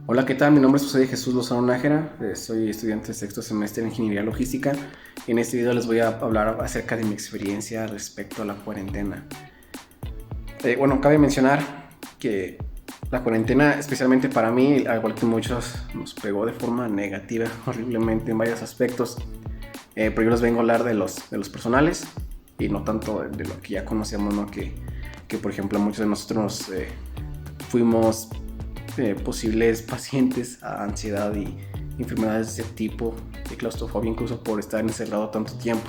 Hola, ¿qué tal? Mi nombre es José de Jesús Lozano Nájera, soy estudiante de sexto semestre de Ingeniería Logística. En este video les voy a hablar acerca de mi experiencia respecto a la cuarentena. Cabe mencionar que la cuarentena, especialmente para mí, al igual que muchos, nos pegó de forma negativa, horriblemente en varios aspectos. Pero yo les vengo a hablar de los personales y no tanto de lo que ya conocemos, ¿no? Que por ejemplo muchos de nosotros fuimos posibles pacientes a ansiedad y enfermedades de ese tipo, de claustrofobia, incluso por estar encerrado tanto tiempo.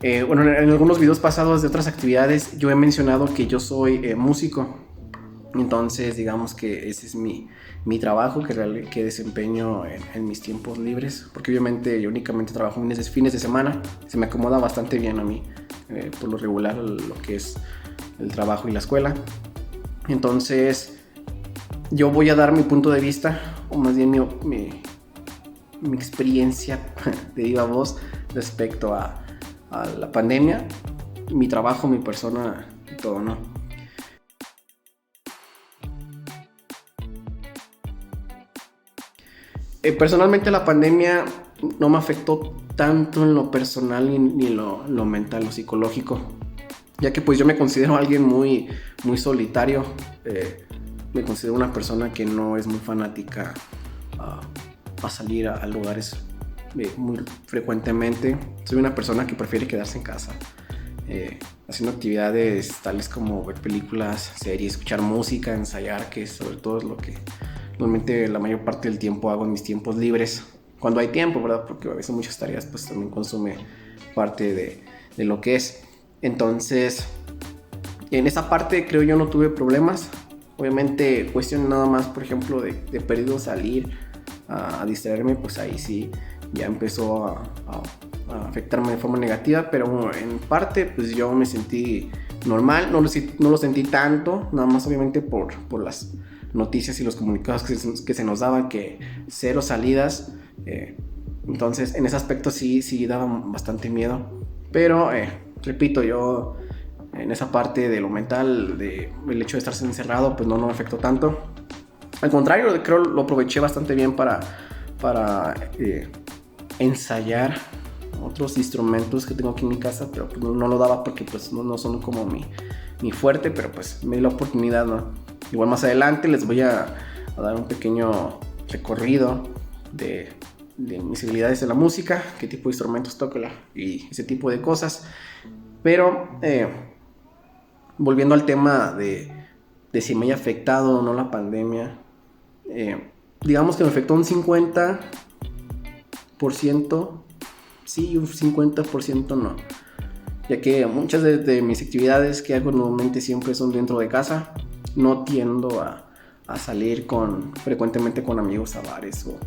En algunos videos pasados de otras actividades yo he mencionado que yo soy músico. Entonces digamos que ese es mi trabajo que desempeño en mis tiempos libres, porque obviamente yo únicamente trabajo fines de semana. Se me acomoda bastante bien a mí, por lo regular, lo que es el trabajo y la escuela. Entonces yo voy a dar mi punto de vista, o más bien mi experiencia de viva voz respecto a la pandemia, mi trabajo, mi persona y todo, ¿no? Personalmente la pandemia no me afectó tanto en lo personal ni lo mental, lo psicológico, ya que pues yo me considero alguien muy solitario. Me considero una persona que no es muy fanática a salir a lugares muy frecuentemente. Soy una persona que prefiere quedarse en casa, haciendo actividades tales como ver películas, series, escuchar música, ensayar, que sobre todo es lo que normalmente la mayor parte del tiempo hago en mis tiempos libres, cuando hay tiempo, ¿verdad? Porque a veces muchas tareas pues también consume parte de lo que es. Entonces, en esa parte creo yo no tuve problemas. Obviamente cuestión nada más, por ejemplo, de perdido salir a distraerme, pues ahí sí ya empezó a afectarme de forma negativa, pero en parte pues yo me sentí normal, no lo sentí tanto, nada más obviamente por las noticias y los comunicados que se nos daban, que cero salidas. Entonces en ese aspecto sí daba bastante miedo, pero repito, yo en esa parte de lo mental, el hecho de estarse encerrado, pues no me afectó tanto. Al contrario, creo lo aproveché bastante bien para ensayar otros instrumentos que tengo aquí en mi casa, pero pues no lo daba porque pues no son como mi fuerte, pero pues me di la oportunidad, ¿no? Igual más adelante les voy a dar un pequeño recorrido de mis habilidades en la música, qué tipo de instrumentos toco y ese tipo de cosas. Pero volviendo al tema de si me haya afectado o no la pandemia, digamos que me afectó un 50%, sí, un 50% no, ya que muchas de mis actividades que hago normalmente siempre son dentro de casa. No tiendo a salir frecuentemente con amigos a bares o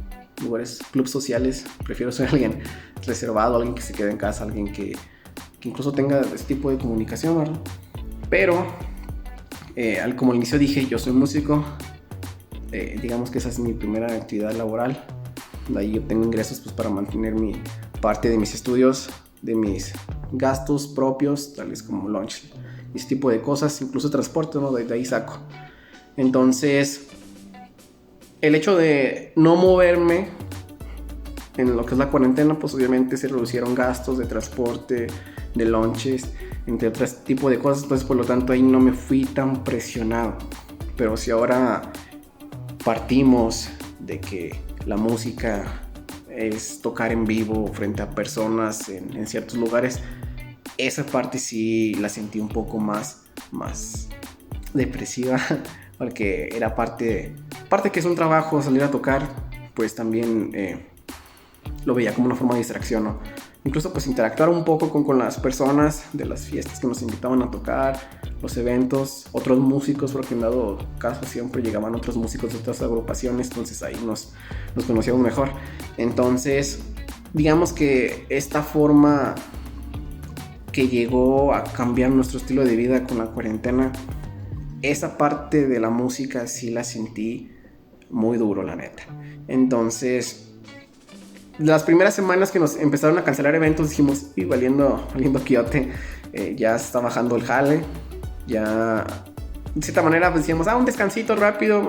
lugares, clubes sociales. Prefiero ser alguien reservado, alguien que se quede en casa, alguien que incluso tenga este tipo de comunicación, ¿verdad? Pero como al inicio dije, yo soy músico. Digamos que esa es mi primera actividad laboral. De ahí obtengo ingresos pues, para mantener mi parte de mis estudios, de mis gastos propios, tales como lunch, ese tipo de cosas, incluso transporte, ¿no? De ahí saco. Entonces, el hecho de no moverme en lo que es la cuarentena, pues obviamente se reducieron gastos de transporte, de lunches, entre otros tipos de cosas. Entonces, por lo tanto, ahí no me fui tan presionado. Pero si ahora partimos de que la música es tocar en vivo frente a personas en ciertos lugares, esa parte sí la sentí un poco más depresiva, porque era parte que es un trabajo salir a tocar, pues también lo veía como una forma de distracción, ¿no? Incluso pues interactuar un poco con las personas de las fiestas que nos invitaban a tocar, los eventos, otros músicos, porque en dado caso siempre llegaban otros músicos de otras agrupaciones, entonces ahí nos conocíamos mejor. Entonces digamos que esta forma que llegó a cambiar nuestro estilo de vida con la cuarentena, esa parte de la música sí la sentí muy duro, la neta. Entonces, las primeras semanas que nos empezaron a cancelar eventos, dijimos, valiendo quiote, ya está bajando el jale, ya de cierta manera pues decíamos, un descansito rápido.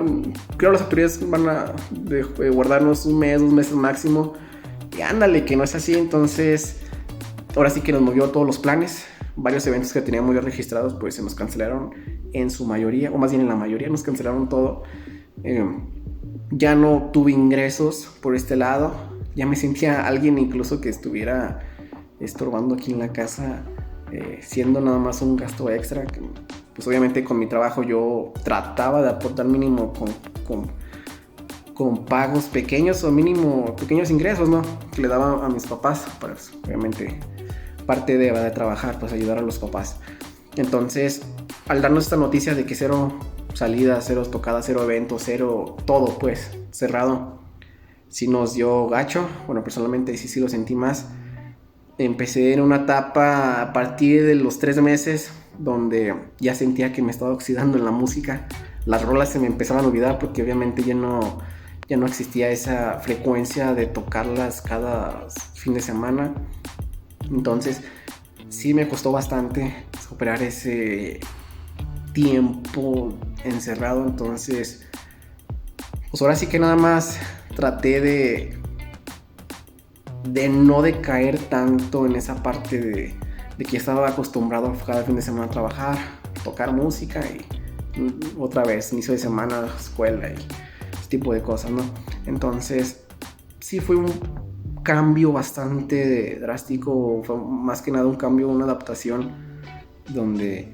Creo que las autoridades van a guardarnos un mes, 2 meses máximo. Y ándale, que no es así. Entonces, ahora sí que nos movió todos los planes. Varios eventos que teníamos ya registrados pues se nos cancelaron en su mayoría, o más bien en la mayoría nos cancelaron todo. Ya no tuve ingresos por este lado. Ya me sentía alguien incluso que estuviera estorbando aquí en la casa, siendo nada más un gasto extra. Que, pues obviamente con mi trabajo yo trataba de aportar mínimo con pagos pequeños o mínimo pequeños ingresos, ¿no? Que le daba a mis papás, pues obviamente parte de trabajar, pues ayudar a los papás. Entonces, al darnos esta noticia de que 0 salidas, 0 tocadas, 0 eventos, 0 todo pues cerrado, sí nos dio gacho. Bueno, personalmente sí lo sentí más. Empecé en una etapa a partir de los 3 meses donde ya sentía que me estaba oxidando en la música. Las rolas se me empezaban a olvidar porque obviamente ya no existía esa frecuencia de tocarlas cada fin de semana. Entonces sí me costó bastante superar ese tiempo encerrado. Entonces pues ahora sí que nada más traté de no decaer tanto en esa parte de que estaba acostumbrado cada fin de semana a trabajar, tocar música y otra vez inicio de semana, escuela y ese tipo de cosas, ¿no? Entonces sí fue un cambio bastante drástico. Fue más que nada un cambio, una adaptación donde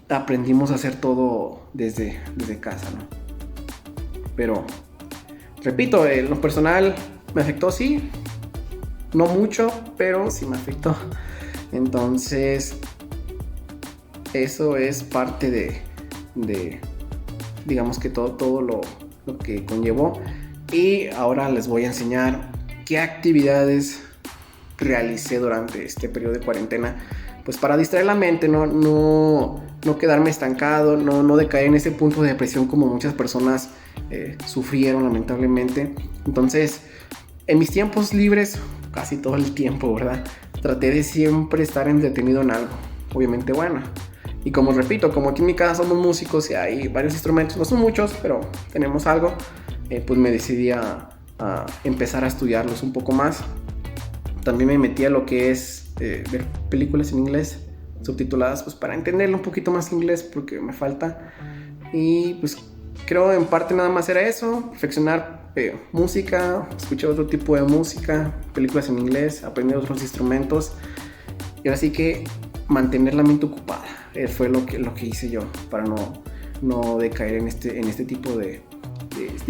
aprendimos a hacer todo desde casa, ¿no? Pero repito, en lo personal me afectó, sí, no mucho, pero sí me afectó. Entonces eso es parte de digamos que todo lo que conllevó. Y ahora les voy a enseñar qué actividades realicé durante este periodo de cuarentena, pues para distraer la mente, no quedarme estancado, no decaer en ese punto de depresión como muchas personas sufrieron lamentablemente. Entonces, en mis tiempos libres, casi todo el tiempo, ¿verdad?, traté de siempre estar entretenido en algo, obviamente bueno. Y como repito, como aquí en mi casa somos músicos y hay varios instrumentos, no son muchos, pero tenemos algo, pues me decidí a empezar a estudiarlos un poco más. También me metí a lo que es ver películas en inglés subtituladas, pues para entenderlo un poquito más inglés porque me falta. Y pues creo en parte nada más era eso, perfeccionar música, escuchar otro tipo de música, películas en inglés, aprender otros instrumentos. Y ahora sí que mantener la mente ocupada fue lo que hice yo para no decaer en este tipo de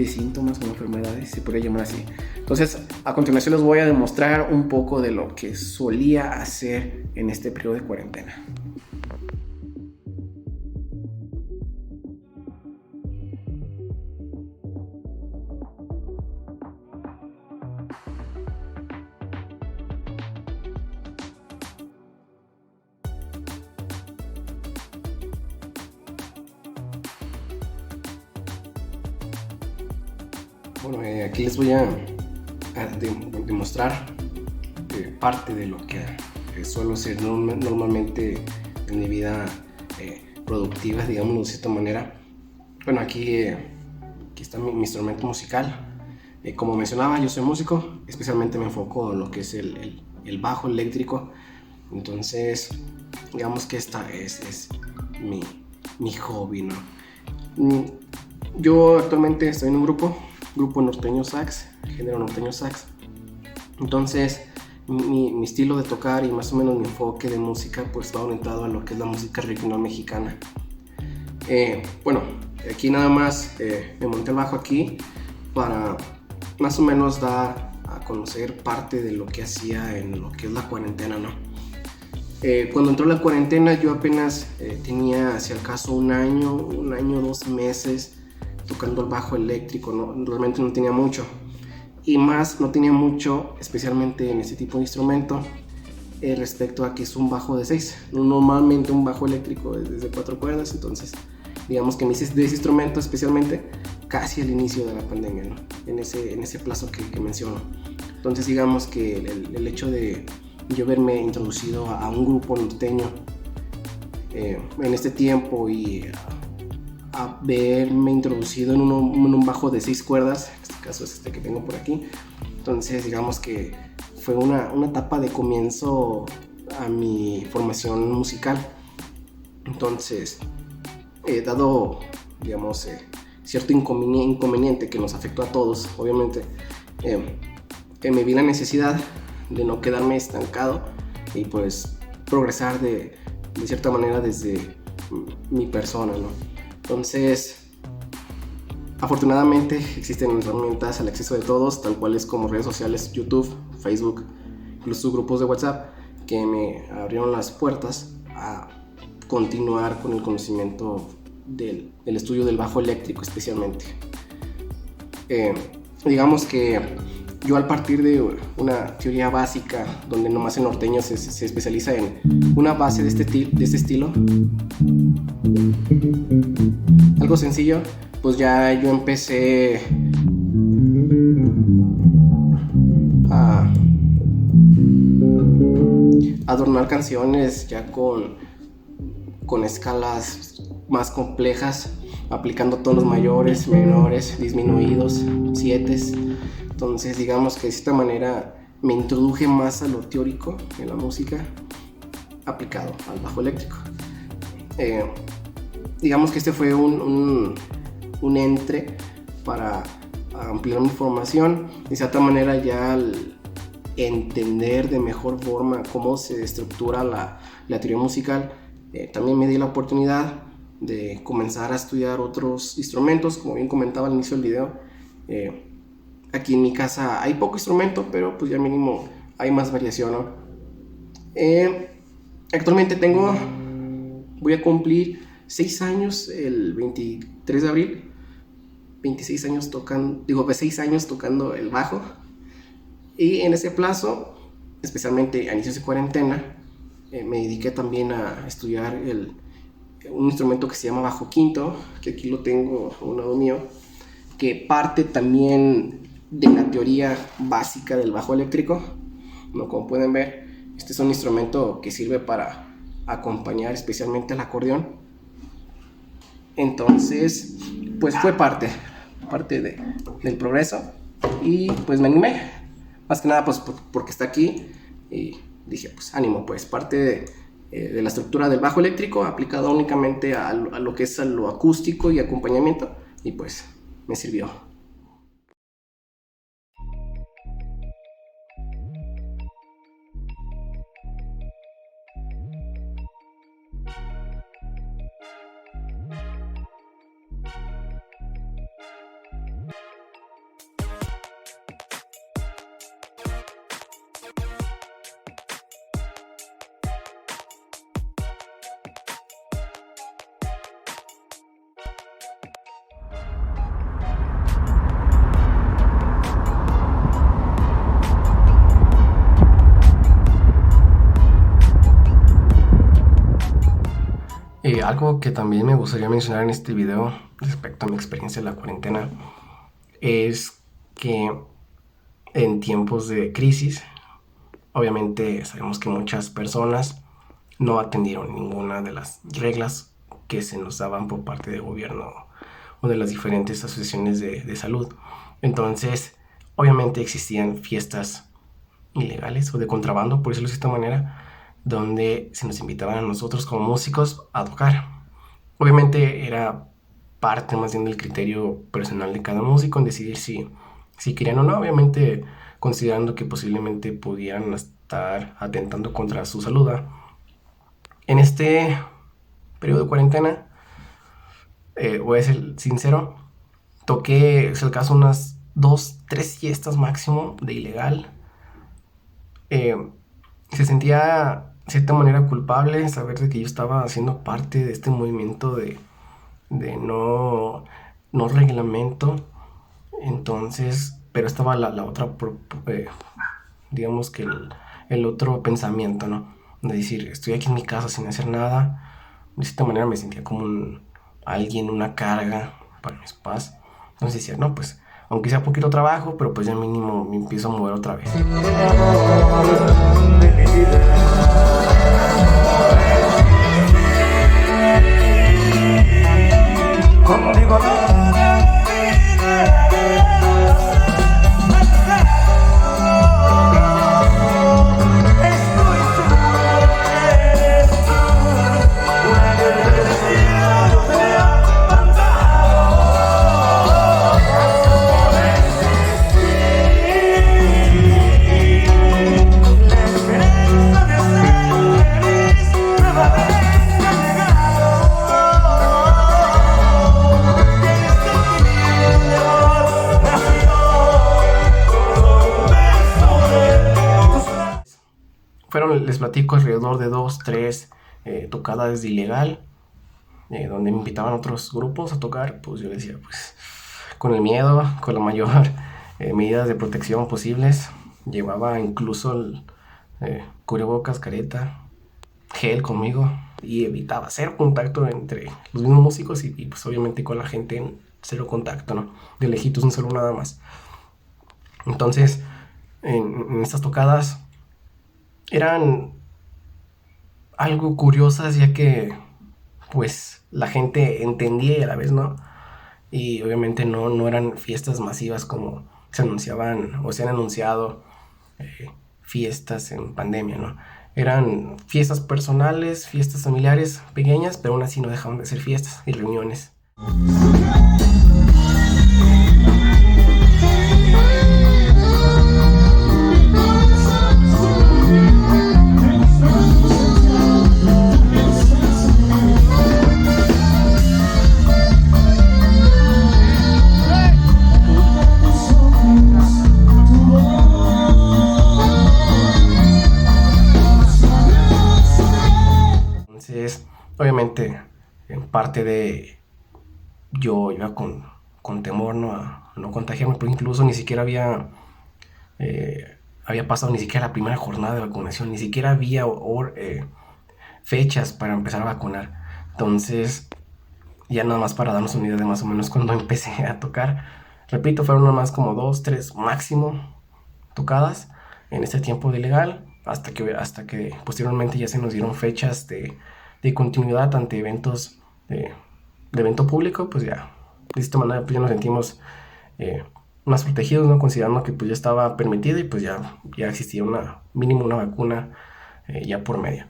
síntomas o enfermedades, se podría llamar así. Entonces, a continuación les voy a demostrar un poco de lo que solía hacer en este periodo de cuarentena. Bueno, aquí les voy a demostrar parte de lo que suelo hacer normalmente en mi vida productiva, digámoslo de cierta manera. Bueno, aquí está mi instrumento musical. Como mencionaba, yo soy músico, especialmente me enfoco en lo que es el bajo eléctrico. Entonces, digamos que esta es mi hobby, ¿no? Yo actualmente estoy en un grupo norteño sax, género norteño sax. Entonces mi estilo de tocar y más o menos mi enfoque de música pues va orientado a lo que es la música regional mexicana. Bueno, aquí nada más me monté el bajo aquí para más o menos dar a conocer parte de lo que hacía en lo que es la cuarentena, ¿no? Cuando entró la cuarentena yo apenas tenía, si al caso, un año, 2 meses tocando el bajo eléctrico, ¿no? Realmente no tenía mucho. Y más no tenía mucho, especialmente en este tipo de instrumento, respecto a que es un bajo de 6. Normalmente un bajo eléctrico es de 4 cuerdas, entonces digamos que me hice de ese instrumento especialmente casi al inicio de la pandemia, ¿no? En ese plazo que menciono. Entonces digamos que el hecho de yo verme introducido a un grupo norteño en este tiempo y haberme introducido en un bajo de 6 cuerdas, en este caso es este que tengo por aquí. Entonces digamos que fue una etapa de comienzo a mi formación musical. Entonces, dado, digamos, cierto inconveniente que nos afectó a todos, obviamente, me vi la necesidad de no quedarme estancado y pues progresar de cierta manera desde mi persona, ¿no? Entonces, afortunadamente existen herramientas al acceso de todos, tal cuales como redes sociales, YouTube, Facebook, incluso grupos de WhatsApp, que me abrieron las puertas a continuar con el conocimiento del estudio del bajo eléctrico especialmente. Digamos que yo, al partir de una teoría básica donde nomás el norteño se especializa en una base de este estilo, algo sencillo, pues ya yo empecé a adornar canciones ya con escalas más complejas, aplicando tonos mayores, menores, disminuidos, sietes. Entonces digamos que de esta manera me introduje más a lo teórico en la música aplicado al bajo eléctrico. Digamos que este fue un entre para ampliar mi formación. De cierta manera, ya al entender de mejor forma cómo se estructura la teoría musical, también me di la oportunidad de comenzar a estudiar otros instrumentos. Como bien comentaba al inicio del video, aquí en mi casa hay poco instrumento, pero pues ya mínimo hay más variación, ¿no? Actualmente voy a cumplir 6 años el 23 de abril, 6 años tocando el bajo. Y en ese plazo, especialmente a inicios de cuarentena, me dediqué también a estudiar un instrumento que se llama bajo quinto, que aquí lo tengo a un lado mío, que parte también de la teoría básica del bajo eléctrico, ¿no? Como pueden ver, este es un instrumento que sirve para acompañar especialmente al acordeón. Entonces, pues fue parte del progreso, y pues me animé, más que nada pues porque está aquí, y dije pues ánimo, pues parte de la estructura del bajo eléctrico aplicado únicamente a lo que es a lo acústico y acompañamiento, y pues me sirvió. Algo que también me gustaría mencionar en este video respecto a mi experiencia en la cuarentena es que en tiempos de crisis, obviamente sabemos que muchas personas no atendieron ninguna de las reglas que se nos daban por parte del gobierno o de las diferentes asociaciones de salud. Entonces, obviamente existían fiestas ilegales o de contrabando, por decirlo de esta manera, donde se nos invitaban a nosotros como músicos a tocar. Obviamente era parte más bien del criterio personal de cada músico en decidir si querían o no, obviamente considerando que posiblemente pudieran estar atentando contra su salud. En este periodo de cuarentena, voy a ser sincero, toqué, es el caso, unas 2-3 fiestas máximo de ilegal. Se sentía de cierta manera culpable saber de que yo estaba haciendo parte de este movimiento de no reglamento. Entonces, pero estaba la otra, digamos que el otro pensamiento, ¿no? De decir, estoy aquí en mi casa sin hacer nada. De cierta manera me sentía como una carga para mis papás. Entonces decía, no, pues, aunque sea poquito trabajo, pero pues ya mínimo me empiezo a mover otra vez. les platico, alrededor de 2, 3 tocadas de ilegal, donde me invitaban otros grupos a tocar, pues yo decía, pues con el miedo, con la mayor medidas de protección posibles. Llevaba incluso el cubrebocas, careta, gel conmigo y evitaba cero contacto entre los mismos músicos y pues obviamente con la gente en cero contacto, ¿no? De lejitos, un saludo nada más. Entonces, en estas tocadas eran algo curiosas, ya que pues la gente entendía y a la vez no. Y obviamente no eran fiestas masivas como se anunciaban o se han anunciado fiestas en pandemia, ¿no? Eran fiestas personales, fiestas familiares pequeñas, pero aún así no dejaban de ser fiestas y reuniones. Entonces, obviamente, en parte de yo iba con temor, ¿no? A no contagiarme, pero incluso ni siquiera había pasado ni siquiera la primera jornada de vacunación, ni siquiera había fechas para empezar a vacunar. Entonces, ya nada más para darnos una idea de más o menos cuando empecé a tocar. Repito, fueron nada más como 2, 3 máximo tocadas en este tiempo de ilegal, hasta que posteriormente ya se nos dieron fechas de continuidad ante eventos de evento público. Pues ya, de esta manera pues ya nos sentimos más protegidos, ¿no? Considerando que pues ya estaba permitido y pues ya existía mínimo una vacuna ya por medio.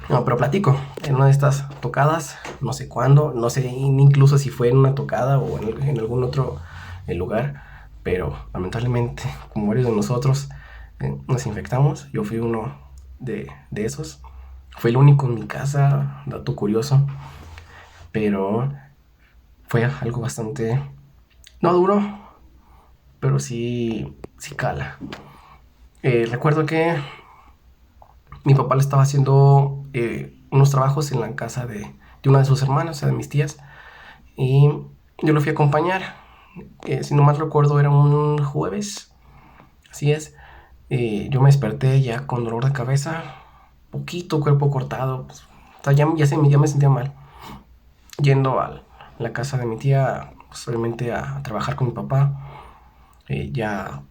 No, pero platico, en una de estas tocadas, no sé cuándo, no sé incluso si fue en una tocada o en algún otro lugar, pero lamentablemente, como varios de nosotros, nos infectamos. Yo fui uno de esos. Fue el único en mi casa, dato curioso, pero fue algo bastante, no duro, pero sí cala. Recuerdo que mi papá le estaba haciendo unos trabajos en la casa de una de sus hermanas, o sea, de mis tías, y yo lo fui a acompañar. Si no mal recuerdo, era un jueves, así es. Yo me desperté ya con dolor de cabeza, poquito cuerpo cortado, pues, o sea, ya me sentía mal. Yendo a la casa de mi tía, pues, obviamente a trabajar con mi papá, ya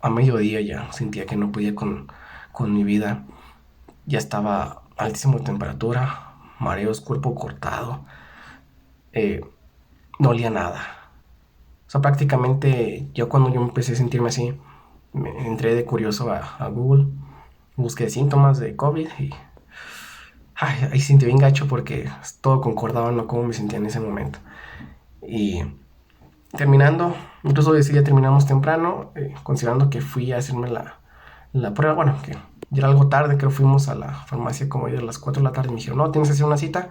a mediodía ya sentía que no podía con mi vida. Ya estaba altísima temperatura, mareos, cuerpo cortado, no olía nada. O sea, prácticamente ya cuando yo empecé a sentirme así, me entré de curioso a Google, busqué síntomas de COVID y ahí sentí bien gacho porque todo concordaba, ¿no? Cómo me sentía en ese momento. Y terminando, incluso ese día terminamos temprano, considerando que fui a hacerme la prueba. Bueno, que ya era algo tarde, creo que fuimos a la farmacia como a las 4 de la tarde. Me dijeron, no, tienes que hacer una cita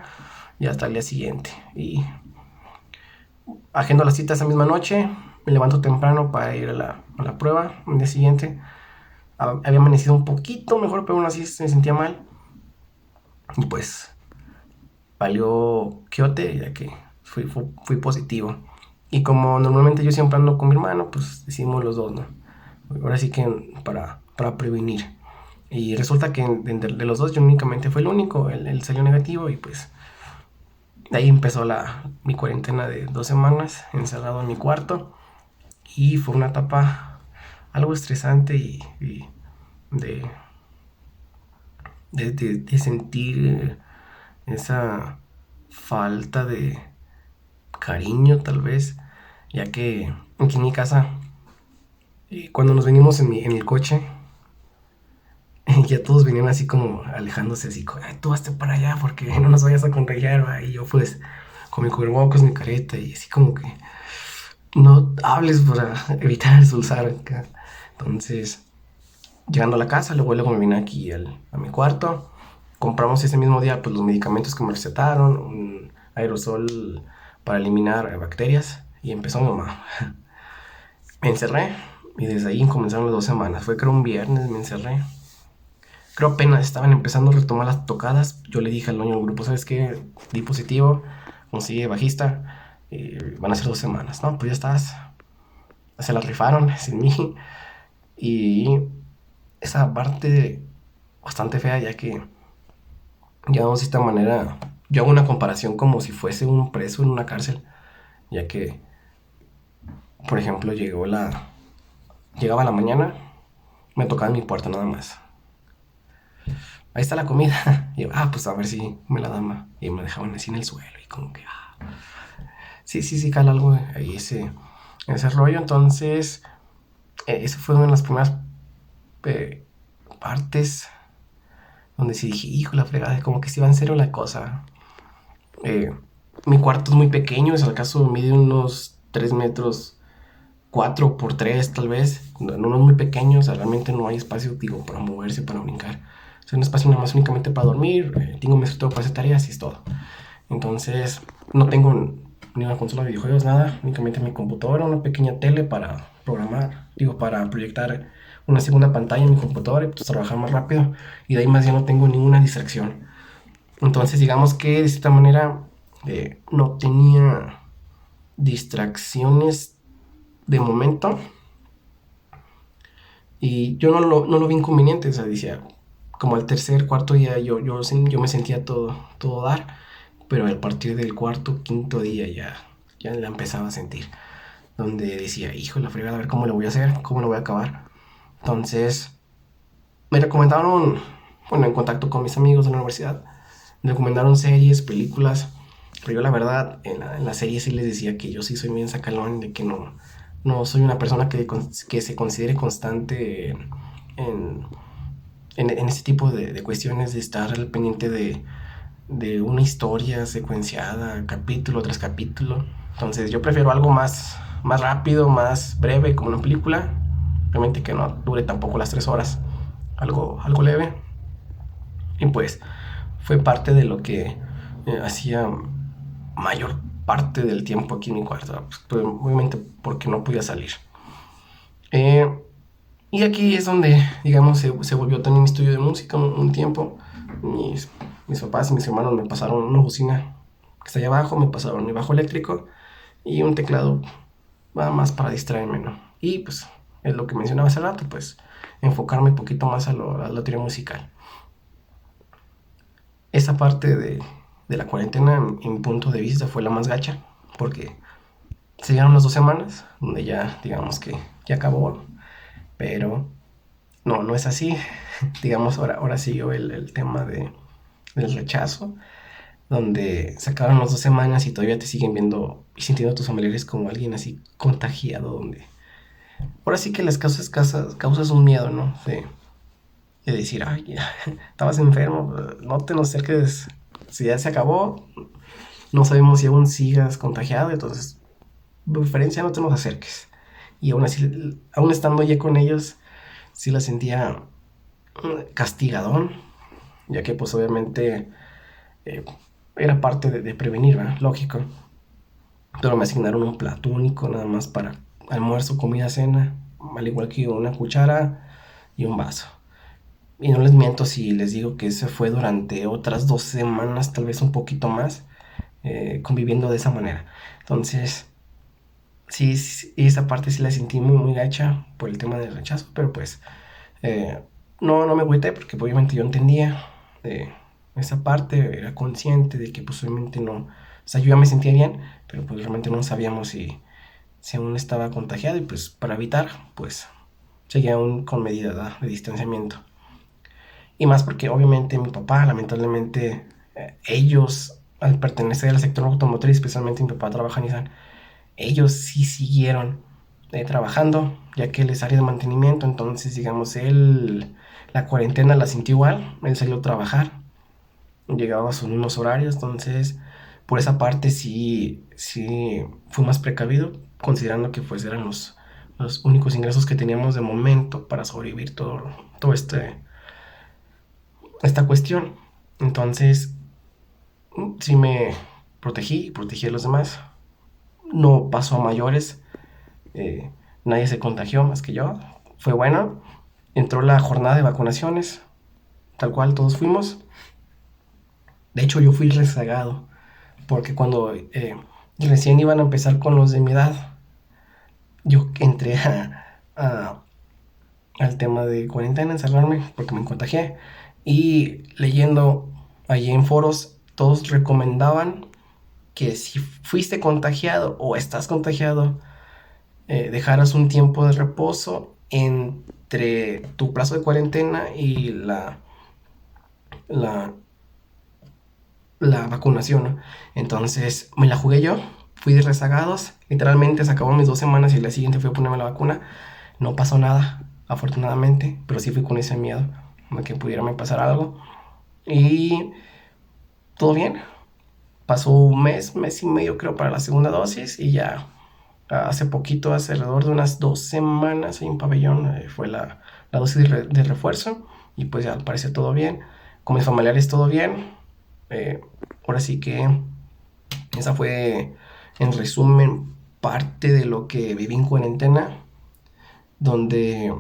y hasta el día siguiente. Y agendo la cita esa misma noche, me levanto temprano para ir a la prueba. El día siguiente había amanecido un poquito mejor, pero aún así me sentía mal. Y pues valió quiote, ya que fui positivo. Y como normalmente yo siempre ando con mi hermano, pues decidimos los dos, ¿no? Ahora sí que para prevenir. Y resulta que de los dos yo únicamente fue el único, él salió negativo y pues de ahí empezó mi cuarentena de 2 semanas encerrado en mi cuarto. Y fue una etapa algo estresante y de sentir esa falta de cariño tal vez, ya que aquí en mi casa, cuando nos venimos en el coche, ya todos venían así como alejándose, así como, tú hazte para allá porque no nos vayas a contagiar, ¿va? Y yo pues con mi cubrebocas, mi careta y así como que no hables para evitar expulsar acá. Entonces, llegando a la casa, luego me vine aquí a mi cuarto. Compramos ese mismo día pues los medicamentos que me recetaron, un aerosol para eliminar bacterias, y empezó mi mamá. Me encerré y desde ahí comenzaron las 2 semanas. Fue creo un viernes, me encerré. creo apenas estaban empezando a retomar las tocadas. Yo le dije al dueño del grupo, ¿sabes qué? Di positivo, consigue bajista, van a ser 2 semanas, ¿no? Pues ya estás. Se la rifaron sin mí. Y esa parte bastante fea, ya que, digamos, de esta manera, yo hago una comparación como si fuese un preso en una cárcel, ya que, por ejemplo, llegaba la mañana, me tocaba en mi puerta nada más. Ahí está la comida. Y yo, pues a ver si me la dan. Y me dejaban así en el suelo. Y como que, sí, cala algo ahí ese rollo. Entonces, esa fue una de las primeras partes donde sí dije, hijo, la fregada, como que sí va en serio la cosa. Mi cuarto es muy pequeño, es al caso mide unos 3 metros, 4 por 3 tal vez. No es muy pequeño, o sea, realmente no hay espacio, digo, para moverse, para brincar. O sea, un espacio nada más únicamente para dormir, tengo mi escritorio para hacer tareas y es todo. Entonces, no tengo ni una consola de videojuegos, nada, únicamente mi computadora, una pequeña tele para programar, digo, para proyectar una segunda pantalla en mi computadora y pues trabajar más rápido. Y de ahí más ya no tengo ninguna distracción. Entonces, digamos que de cierta manera no tenía distracciones de momento. Y yo no lo vi inconveniente, o sea, decía, como al tercer, cuarto día yo me sentía todo dar, pero a partir del cuarto, quinto día ya la empezaba a sentir, donde decía, hijo, la fregada, a ver cómo lo voy a hacer, cómo lo voy a acabar. Entonces, me recomendaron, bueno, en contacto con mis amigos de la universidad, me recomendaron series, películas, pero yo la verdad, en la serie sí les decía que yo sí soy bien sacalón, de que no soy una persona que se considere constante en, en este tipo de cuestiones, de estar al pendiente de una historia secuenciada, capítulo tras capítulo. Entonces yo prefiero algo más rápido, más breve, como una película, realmente que no dure tampoco las 3 horas, algo leve. Y pues fue parte de lo que hacía mayor parte del tiempo aquí en mi cuarto, pues, obviamente porque no podía salir. Y aquí es donde, digamos, se volvió también mi estudio de música un tiempo. Mis papás y mis hermanos me pasaron una bocina que está allá abajo, me pasaron mi bajo eléctrico y un teclado nada más para distraerme, ¿no? Y pues es lo que mencionaba hace rato, pues enfocarme un poquito más a la teoría musical. Esa parte de la cuarentena, en mi punto de vista, fue la más gacha, porque se llegaron las 2 semanas, donde ya, digamos que ya acabó, pero no es así. Digamos, ahora siguió el tema del rechazo, donde se acabaron las 2 semanas y todavía te siguen viendo y sintiendo a tus familiares como alguien así contagiado, donde ahora sí que las causas un miedo, ¿no? De decir, ay, ya, estabas enfermo, no te nos acerques, si ya se acabó, no sabemos si aún sigas contagiado, entonces, de preferencia no te nos acerques. Y aún así, aún estando ya con ellos, sí la sentía castigadón, ya que pues obviamente eh, era parte de prevenir, ¿verdad? Lógico. Pero me asignaron un plato único nada más para almuerzo, comida, cena, al igual que una cuchara y un vaso. Y no les miento si les digo que eso fue durante otras 2 semanas, tal vez un poquito más, conviviendo de esa manera. Entonces, sí, esa parte sí la sentí muy gacha por el tema del rechazo, pero pues eh, no me agüité porque obviamente yo entendía esa parte, era consciente de que pues obviamente no, o sea, yo ya me sentía bien, pero pues realmente no sabíamos si aún estaba contagiado y pues para evitar, pues seguía aún con medidas, ¿verdad?, de distanciamiento. Y más porque obviamente mi papá, lamentablemente, ellos, al pertenecer al sector automotriz, especialmente mi papá trabaja en Nissan, ellos sí siguieron trabajando, ya que él es área de mantenimiento, entonces digamos, él la cuarentena la sintió igual, él salió a trabajar, llegaba a sus mismos horarios, entonces por esa parte sí fue más precavido, considerando que pues eran los únicos ingresos que teníamos de momento para sobrevivir todo esta cuestión. Entonces sí me protegí a los demás, no pasó a mayores. Nadie se contagió más que yo. Fue bueno. Entró la jornada de vacunaciones. tal cual, todos fuimos. De hecho, yo fui rezagado, porque cuando recién iban a empezar con los de mi edad, yo entré al tema de cuarentena, encerrarme, porque me contagié. Y leyendo allí en foros, todos recomendaban que si fuiste contagiado o estás contagiado, dejaras un tiempo de reposo entre tu plazo de cuarentena y la, la vacunación, ¿no? Entonces me la jugué yo, fui de rezagados, literalmente se acabó mis 2 semanas y la siguiente fui a ponerme la vacuna. No pasó nada, afortunadamente, pero sí fui con ese miedo de que pudiera me pasar algo. Y todo bien, pasó un mes y medio creo para la segunda dosis y ya hace poquito, hace alrededor de unas 2 semanas, en un pabellón fue la dosis de refuerzo y pues ya parece todo bien. Con mis familiares todo bien. Eh, Ahora sí que esa fue, en resumen, parte de lo que viví en cuarentena, donde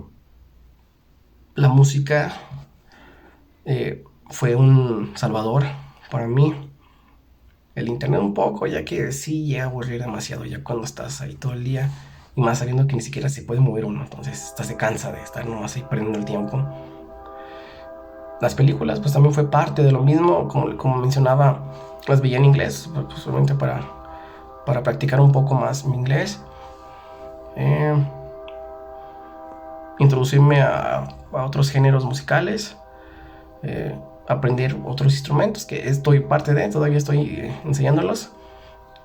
la música fue un salvador para mí. El internet un poco, ya que sí llega a aburrir demasiado ya cuando estás ahí todo el día. Y más sabiendo que ni siquiera se puede mover uno, entonces se cansa de estar nomás ahí perdiendo el tiempo. Las películas pues también fue parte de lo mismo, como mencionaba, las veía en inglés, pues solamente para practicar un poco más mi inglés. Eh, Introducirme a otros géneros musicales, aprender otros instrumentos que estoy parte de, todavía estoy enseñándolos,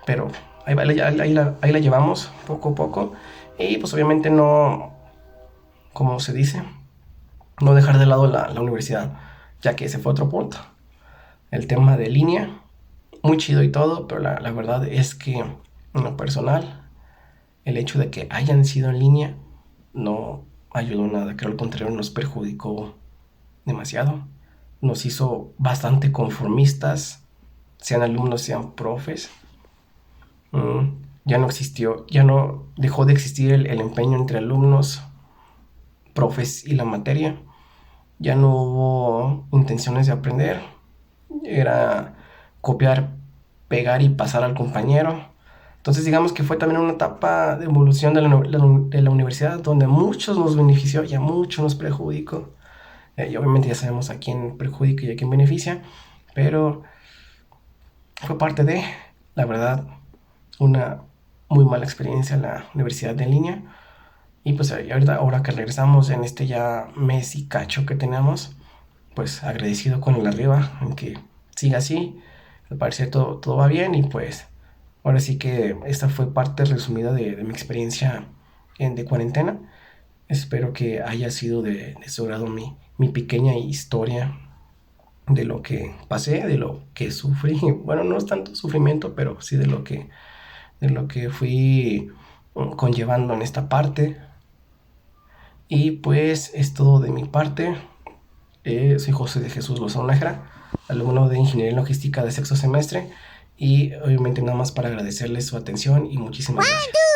pero ahí la llevamos poco a poco. Y pues obviamente no, como se dice, no dejar de lado la universidad, ya que ese fue otro punto. El tema de línea, muy chido y todo, pero la verdad es que en lo personal, el hecho de que hayan sido en línea no ayudó nada, creo al contrario nos perjudicó demasiado. Nos hizo bastante conformistas, sean alumnos, sean profes. Ya no existió, ya no dejó de existir el empeño entre alumnos, profes y la materia. Ya no hubo intenciones de aprender. Era copiar, pegar y pasar al compañero. Entonces digamos que fue también una etapa de evolución de la universidad donde a muchos nos benefició y a muchos nos perjudicó. Y obviamente ya sabemos a quién perjudica y a quién beneficia, pero fue parte de, la verdad, una muy mala experiencia en la universidad en línea. Y pues ahora que regresamos en este ya mes y cacho que tenemos, pues agradecido con el arriba en que siga así. Al parecer todo va bien y pues ahora sí que esta fue parte resumida de mi experiencia de cuarentena. Espero que haya sido de su agrado mi pequeña historia de lo que pasé, de lo que sufrí. Bueno, no es tanto sufrimiento, pero sí de lo que fui conllevando en esta parte. Y pues es todo de mi parte. Soy José de Jesús Lozano Nájera, alumno de Ingeniería en Logística de sexto semestre. Y obviamente nada más para agradecerles su atención y muchísimas gracias.